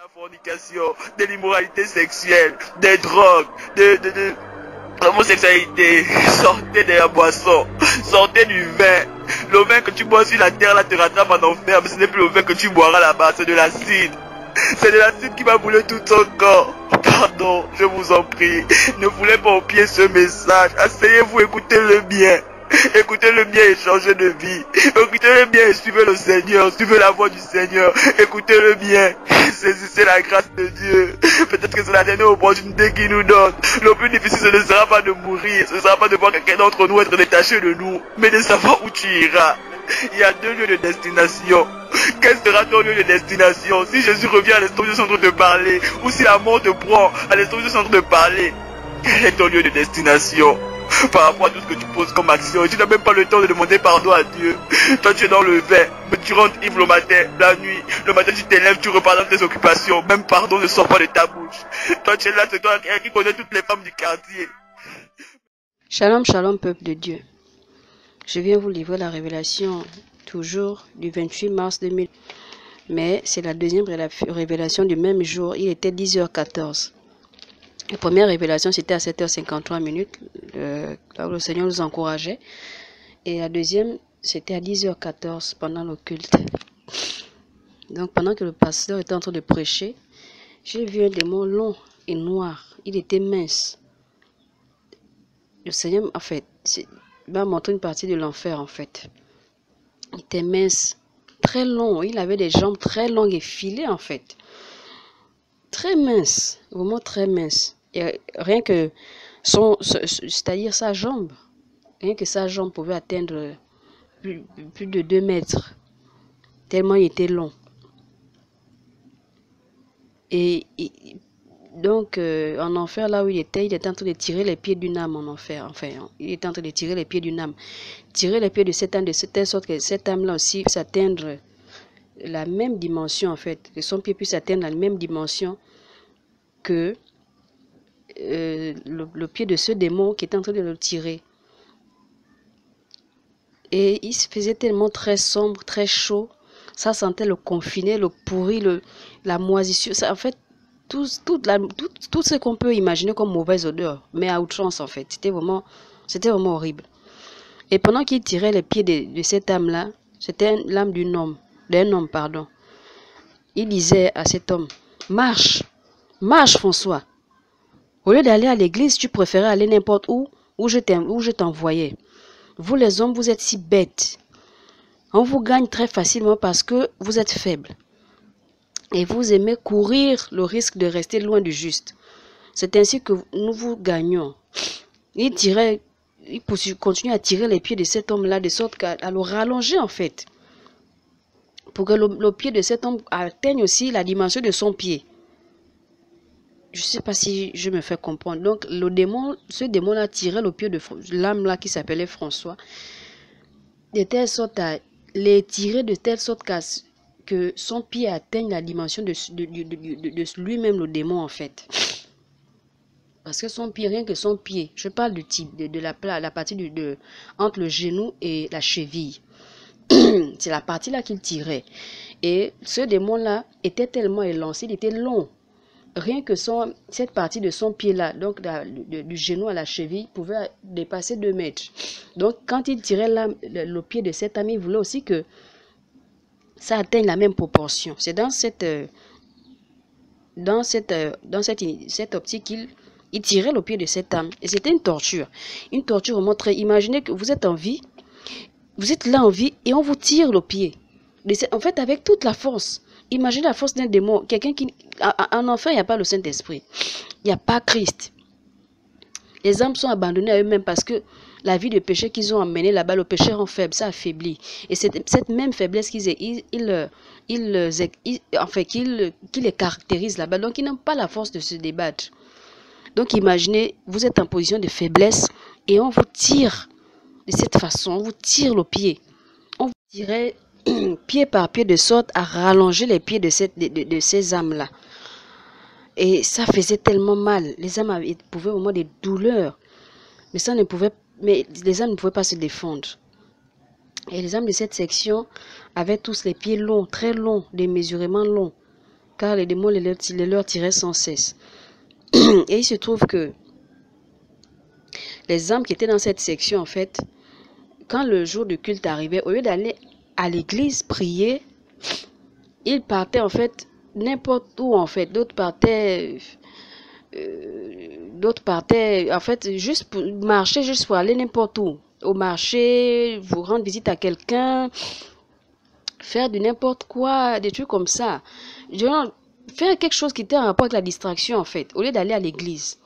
la fornication, de l'immoralité sexuelle, des drogues, de l'homosexualité. Sortez de la boisson, sortez du vin. Le vin que tu bois sur la terre là te rattrape en enfer, mais ce n'est plus le vin que tu boiras là-bas, c'est de l'acide. C'est de l'acide qui va brûler tout ton corps. Pardon, je vous en prie, ne voulez pas oublier ce message. Asseyez-vous, écoutez-le bien. Écoutez-le bien et changez de vie. Écoutez-le bien et suivez le Seigneur. Suivez la voix du Seigneur. Écoutez-le bien. Saisissez la grâce de Dieu. Peut-être que c'est la dernière opportunité qu'il nous donne. Le plus difficile, ce ne sera pas de mourir. Ce ne sera pas de voir quelqu'un d'entre nous être détaché de nous, mais de savoir où tu iras. Il y a 2 lieux de destination. Quel sera ton lieu de destination? Si Jésus revient à l'instant où je suis en train de parler, ou si la mort te prend à l'instant où je suis en train de parler, quel est ton lieu de destination? Par rapport à tout ce que tu poses comme action, tu n'as même pas le temps de demander pardon à Dieu. Toi tu es dans le vin, mais tu rentres ivre le matin, la nuit. Le matin tu t'élèves, tu repars dans tes occupations. Même pardon ne sort pas de ta bouche. Toi tu es là, c'est toi qui connais toutes les femmes du quartier. Shalom, shalom peuple de Dieu. Je viens vous livrer la révélation toujours du 28 mars 2000. Mais c'est la deuxième révélation du même jour, il était 10h14. La première révélation, c'était à 7h53 minutes, là où le Seigneur nous encourageait. Et la deuxième, c'était à 10h14 pendant le culte. Donc, pendant que le pasteur était en train de prêcher, j'ai vu un démon long et noir. Il était mince. Le Seigneur, en fait, m'a montré une partie de l'enfer, en fait. Il était mince, très long. Il avait des jambes très longues et filées, en fait. Très mince, vraiment très mince. Et rien que c'est-à-dire sa jambe, rien que sa jambe pouvait atteindre plus de 2 mètres, tellement il était long. Et donc, en enfer, là où il était en train de tirer les pieds d'une âme en enfer. Enfin, il était en train de tirer les pieds d'une âme. Tirer les pieds de cette âme, de telle sorte que cette âme-là aussi puisse atteindre la même dimension, en fait. Que son pied puisse atteindre la même dimension que le pied de ce démon qui était en train de le tirer. Et il se faisait tellement très sombre, très chaud. Ça sentait le confiné, le pourri, la moisissure. Ça, en fait, tout ce qu'on peut imaginer comme mauvaise odeur, mais à outrance en fait. C'était vraiment horrible. Et pendant qu'il tirait les pieds de cette âme-là, c'était l'âme d'un homme, pardon. Il disait à cet homme, marche, marche François. Au lieu d'aller à l'église, tu préférais aller n'importe où je t'envoyais. Vous les hommes, vous êtes si bêtes. On vous gagne très facilement parce que vous êtes faibles. Et vous aimez courir le risque de rester loin du juste. C'est ainsi que nous vous gagnons. Il continue à tirer les pieds de cet homme-là de sorte qu'à le rallonger en fait. Pour que le pied de cet homme atteigne aussi la dimension de son pied. Je ne sais pas si je me fais comprendre. Donc, ce démon-là tirait le pied de l'âme-là qui s'appelait François, de telle sorte à les tirer de telle sorte que son pied atteigne la dimension de lui-même, le démon, en fait. Parce que son pied, rien que son pied, je parle du type, de la partie entre le genou et la cheville. C'est la partie-là qu'il tirait. Et ce démon-là était tellement élancé, il était long. Rien que cette partie de son pied-là, donc du genou à la cheville, pouvait dépasser 2 mètres. Donc, quand il tirait le pied de cet ami, il voulait aussi que ça atteigne la même proportion. C'est dans cette optique qu'il tirait le pied de cette âme. Et c'était une torture. Une torture vraiment très... Imaginez que vous êtes en vie, vous êtes là en vie et on vous tire le pied. En fait, avec toute la force. Imaginez la force d'un démon. Quelqu'un qui... En enfer, il n'y a pas le Saint-Esprit. Il n'y a pas Christ. Les âmes sont abandonnées à eux-mêmes parce que la vie de péché qu'ils ont emmenée là-bas, le péché rend faible, ça affaiblit. Et cette même faiblesse qui les caractérise là-bas. Donc, ils n'ont pas la force de se débattre. Donc, imaginez, vous êtes en position de faiblesse et on vous tire de cette façon. On vous tire le pied. On vous tirait pied par pied de sorte à rallonger les pieds de ces âmes-là. Et ça faisait tellement mal. Les âmes éprouvaient vraiment des douleurs. Mais les âmes ne pouvaient pas se défendre. Et les âmes de cette section avaient tous les pieds longs, très longs, démesurément longs. car les démons les leur tiraient sans cesse. Et il se trouve que les âmes qui étaient dans cette section, en fait, quand le jour du culte arrivait, au lieu d'aller à l'église prier, ils partaient en fait n'importe où en fait. D'autres partaient en fait juste pour marcher, juste pour aller n'importe où. Au marché, vous rendre visite à quelqu'un, faire du n'importe quoi, des trucs comme ça. Genre, faire quelque chose qui était en rapport avec la distraction en fait, au lieu d'aller à l'église.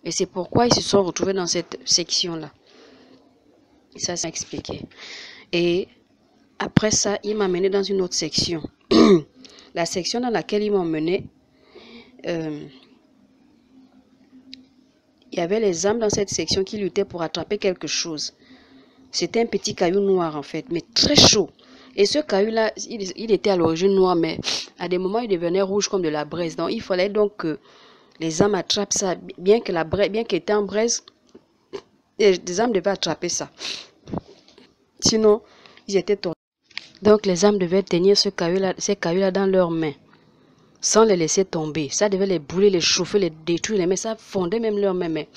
Et c'est pourquoi ils se sont retrouvés dans cette section-là. Ça, c'est expliqué. Et après ça, il m'a mené dans une autre section. La section dans laquelle ils m'ont mené, il y avait les âmes dans cette section qui luttaient pour attraper quelque chose. C'était un petit caillou noir en fait, mais très chaud. Et ce caillou-là, il était à l'origine noir, mais à des moments, il devenait rouge comme de la braise. Donc, il fallait donc que les âmes attrapent ça, bien qu'il était en braise, les âmes devaient attraper ça. Sinon, ils étaient tombés. Donc, les âmes devaient tenir ces cailloux-là dans leurs mains, sans les laisser tomber. Ça devait les brûler, les chauffer, les détruire, mais ça fondait même leurs mains. Mais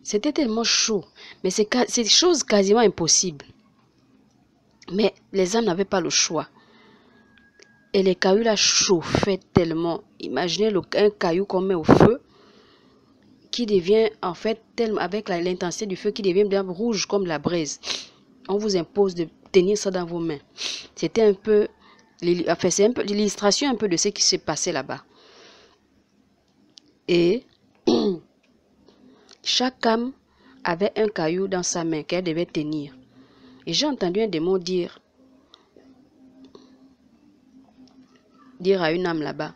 c'était tellement chaud. Mais c'est des choses quasiment impossibles. Mais les âmes n'avaient pas le choix. Et les cailloux là chauffaient tellement. Imaginez un caillou qu'on met au feu, qui devient en fait tellement, avec l'intensité du feu, qui devient bien rouge comme la braise. On vous impose de tenir ça dans vos mains. C'était un peu, enfin c'est un peu l'illustration un peu de ce qui s'est passé là-bas. Et chaque âme avait un caillou dans sa main qu'elle devait tenir. Et j'ai entendu un démon dire à une âme là-bas,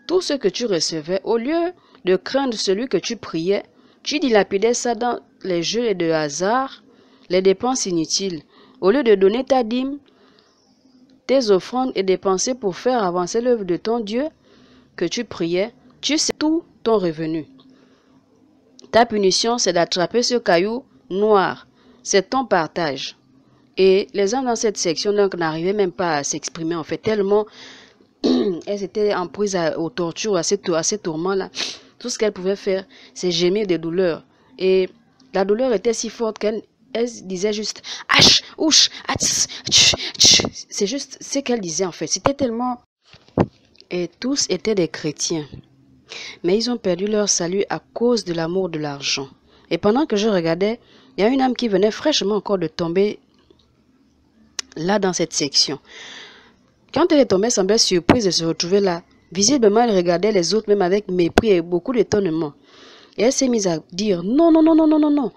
tout ce que tu recevais, au lieu de craindre celui que tu priais, tu dilapidais ça dans les jeux et de hasard, les dépenses inutiles. Au lieu de donner ta dîme, tes offrandes et dépenser pour faire avancer l'œuvre de ton Dieu que tu priais, tu sais tout ton revenu. Ta punition, c'est d'attraper ce caillou noir. C'est ton partage. Et les âmes dans cette section n'arrivaient même pas à s'exprimer, en fait, tellement elles étaient en prise aux tortures, à ces tourments-là. Tout ce qu'elles pouvaient faire, c'est gémir de douleur. Et la douleur était si forte qu'elles disaient juste « Ach, ouch, ats, tch, tch ». C'est juste ce qu'elles disaient, en fait. C'était tellement... Et tous étaient des chrétiens. Mais ils ont perdu leur salut à cause de l'amour de l'argent. Et pendant que je regardais, il y a une âme qui venait fraîchement encore de tomber là dans cette section. Quand elle est tombée, elle semblait surprise de se retrouver là. Visiblement, elle regardait les autres même avec mépris et beaucoup d'étonnement. Et elle s'est mise à dire, non, non, non, non, non, non, non,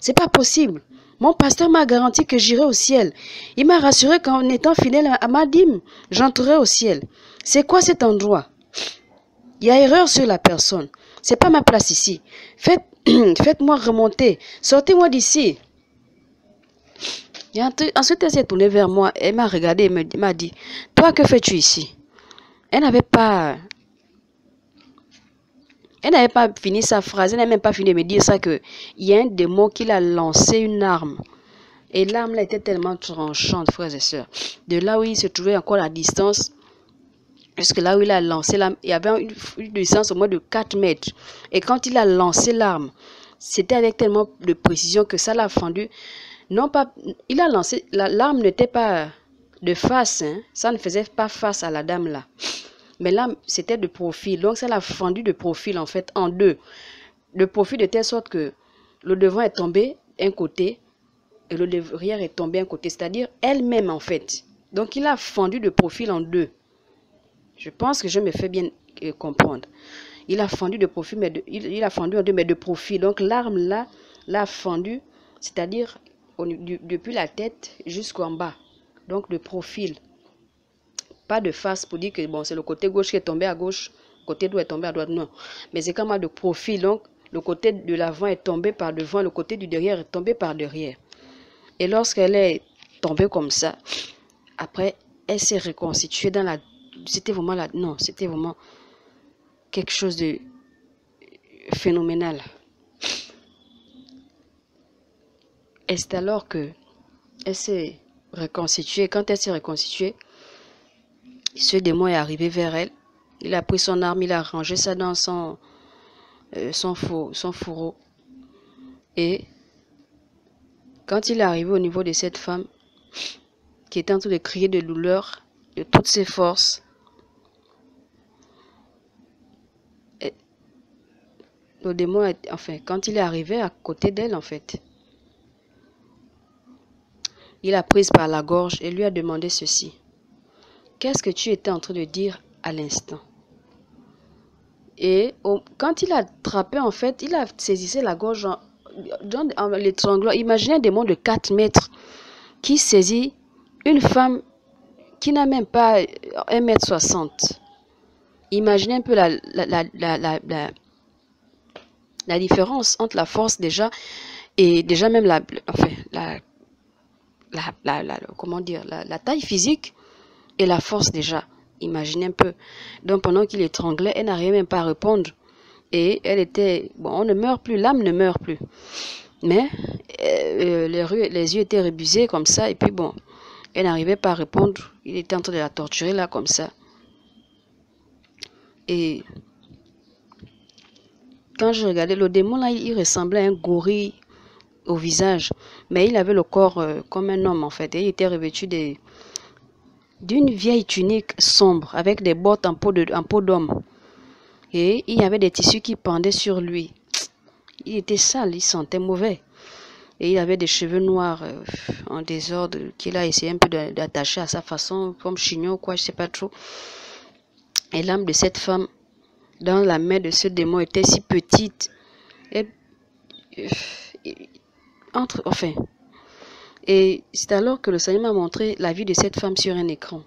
c'est pas possible. Mon pasteur m'a garanti que j'irai au ciel. Il m'a rassuré qu'en étant fidèle à ma dîme, j'entrerai au ciel. C'est quoi cet endroit? Il y a erreur sur la personne. C'est pas ma place ici. Faites-moi remonter. Sortez-moi d'ici. Ensuite, elle s'est tournée vers moi. Elle m'a regardé et m'a dit, toi, que fais-tu ici? Elle n'avait pas fini sa phrase. Elle n'a même pas fini de me dire ça, que il y a un démon qui l'a lancé une arme. Et l'arme là était tellement tranchante, frères et sœurs. De là où il se trouvait encore à distance, jusque là où il a lancé l'arme, il y avait une distance au moins de 4 mètres. Et quand il a lancé l'arme, c'était avec tellement de précision que ça l'a fendu. Non pas, il a lancé, l'arme n'était pas de face, hein, ça ne faisait pas face à la dame là. Mais l'arme, c'était de profil, donc ça l'a fendu de profil en fait, en deux. De profil de telle sorte que le devant est tombé un côté et le derrière est tombé un côté, c'est-à-dire elle-même en fait. Donc il a fendu de profil en deux. Je pense que je me fais bien comprendre. Il a fendu de profil, mais il a fendu en deux, mais de profil. Donc l'arme là, l'a fendu, c'est-à-dire depuis la tête jusqu'en bas. Donc de profil. Pas de face pour dire que bon, c'est le côté gauche qui est tombé à gauche, le côté droit est tombé à droite, non. Mais c'est quand même de profil. Donc le côté de l'avant est tombé par devant, le côté du derrière est tombé par derrière. Et lorsqu'elle est tombée comme ça, après, elle s'est reconstituée dans la... C'était vraiment là... Non, c'était vraiment quelque chose de phénoménal. Et c'est alors que elle s'est reconstituée. Quand elle s'est reconstituée, ce démon est arrivé vers elle Il a pris son arme, il a rangé ça dans son fourreau. Et quand il est arrivé au niveau de cette femme, qui était en train de crier de douleur, de toutes ses forces, le démon, enfin, quand il est arrivé à côté d'elle, en fait, il l'a prise par la gorge et lui a demandé ceci. Qu'est-ce que tu étais en train de dire à l'instant? Et quand il a attrapé, en fait, il a saisi la gorge en l'étranglant. Imaginez un démon de 4 mètres qui saisit une femme qui n'a même pas 1,60 m. Imaginez un peu la différence entre la force déjà et déjà même comment dire, la taille physique et la force déjà. Imaginez un peu. Donc pendant qu'il étranglait, elle n'arrivait même pas à répondre. Et elle était, bon, on ne meurt plus, l'âme ne meurt plus. Mais les yeux étaient rebusés comme ça. Et puis bon, elle n'arrivait pas à répondre. Il était en train de la torturer là comme ça. Et quand je regardais le démon là, il ressemblait à un gorille au visage. Mais il avait le corps comme un homme en fait. Et il était revêtu d'une vieille tunique sombre avec des bottes en peau d'homme. Et il y avait des tissus qui pendaient sur lui. Il était sale, il sentait mauvais. Et il avait des cheveux noirs en désordre qu'il a essayé un peu d'attacher à sa façon, comme chignon ou quoi, je ne sais pas trop. Et l'âme de cette femme dans la main de ce démon était si petite. Et c'est alors que le Seigneur m'a montré la vie de cette femme sur un écran.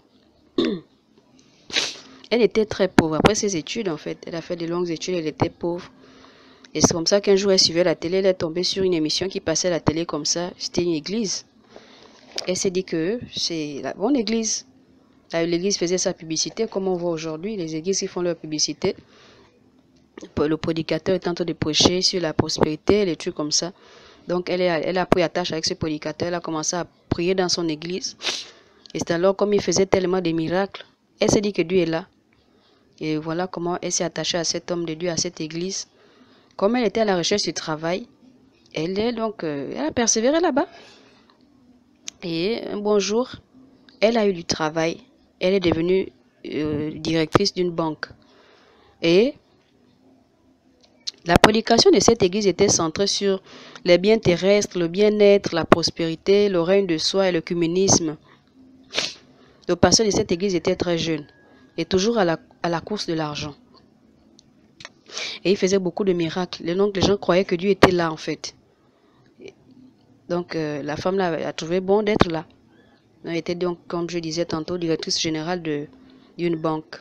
Elle était très pauvre. Après ses études, en fait, elle a fait de longues études, elle était pauvre. Et c'est comme ça qu'un jour, elle suivait la télé, elle est tombée sur une émission qui passait à la télé comme ça. C'était une église. Elle s'est dit que c'est la bonne église. L'église faisait sa publicité, comme on voit aujourd'hui, les églises qui font leur publicité. Le prédicateur est en train de prêcher sur la prospérité, les trucs comme ça. Donc, elle a pris attache avec ce prédicateur, elle a commencé à prier dans son église. Et c'est alors, comme il faisait tellement de miracles, elle s'est dit que Dieu est là. Et voilà comment elle s'est attachée à cet homme de Dieu, à cette église. Comme elle était à la recherche du travail, elle a persévéré là-bas. Et un bon jour, elle a eu du travail. Elle est devenue directrice d'une banque. Et la prédication de cette église était centrée sur les biens terrestres, le bien-être, la prospérité, le règne de soi et le communisme. Le pasteur de cette église était très jeune et toujours à la course de l'argent. Et il faisait beaucoup de miracles. Donc les gens croyaient que Dieu était là en fait. Donc la femme là a trouvé bon d'être là. Elle était donc, comme je disais tantôt, directrice générale d'une banque.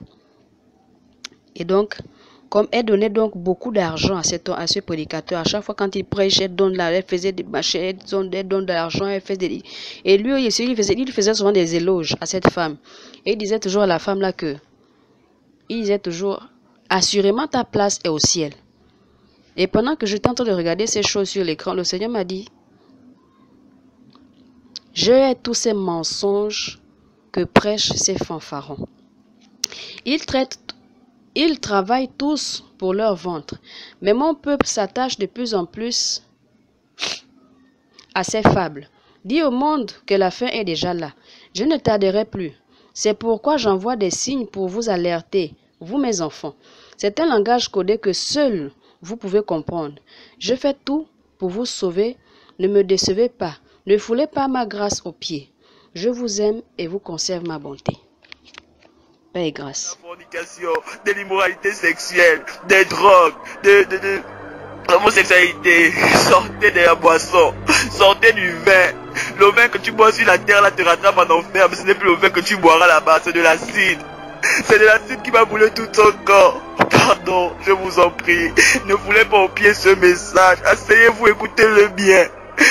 Et donc, comme elle donnait donc beaucoup d'argent à ce prédicateur, à chaque fois quand il prêchait, elle faisait des marchés, elle donne de l'argent, elle faisait des... Et lui, il faisait souvent des éloges à cette femme. Et il disait toujours à la femme là il disait toujours, assurément ta place est au ciel. Et pendant que j'étais en train de regarder ces choses sur l'écran, le Seigneur m'a dit, je hais tous ces mensonges que prêchent ces fanfarons. Ils travaillent tous pour leur ventre, mais mon peuple s'attache de plus en plus à ces fables. Dis au monde que la fin est déjà là. Je ne tarderai plus. C'est pourquoi j'envoie des signes pour vous alerter, vous mes enfants. C'est un langage codé que seul vous pouvez comprendre. Je fais tout pour vous sauver. Ne me décevez pas. Ne foulez pas ma grâce aux pieds. Je vous aime et vous conserve ma bonté. Paix et grâce. La fornication, de l'immoralité sexuelle, des drogues, de l'homosexualité, sortez de la boisson, sortez du vin. Le vin que tu bois sur la terre là te rattrape en enfer, mais ce n'est plus le vin que tu boiras là-bas, c'est de l'acide. C'est de l'acide qui va brûler tout ton corps. Pardon, je vous en prie, ne foulez pas au pied ce message. Asseyez-vous, écoutez-le bien.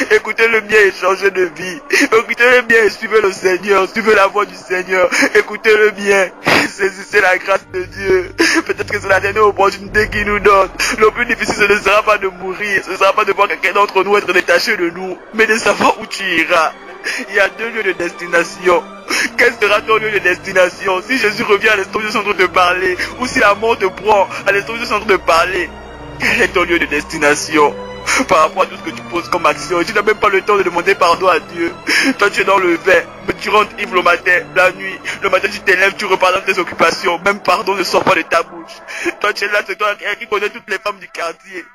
Écoutez-le bien et changez de vie. Écoutez-le bien et suivez le Seigneur. Suivez la voix du Seigneur. Écoutez-le bien. Saisissez la grâce de Dieu. Peut-être que c'est la dernière opportunité qu'il nous donne. Le plus difficile, ce ne sera pas de mourir. Ce ne sera pas de voir quelqu'un d'entre nous être détaché de nous. Mais de savoir où tu iras. Il y a 2 lieux de destination. Quel sera ton lieu de destination? Si Jésus revient à l'instant où je suis en train de parler, ou si la mort te prend à l'instant où je suis en train de parler, quel est ton lieu de destination? Par rapport à tout ce que tu poses comme action, tu n'as même pas le temps de demander pardon à Dieu. Toi tu es dans le vin, mais tu rentres ivre le matin, la nuit, le matin tu t'élèves, tu repars dans tes occupations, même pardon ne sort pas de ta bouche. Toi tu es là, c'est toi qui connais toutes les femmes du quartier.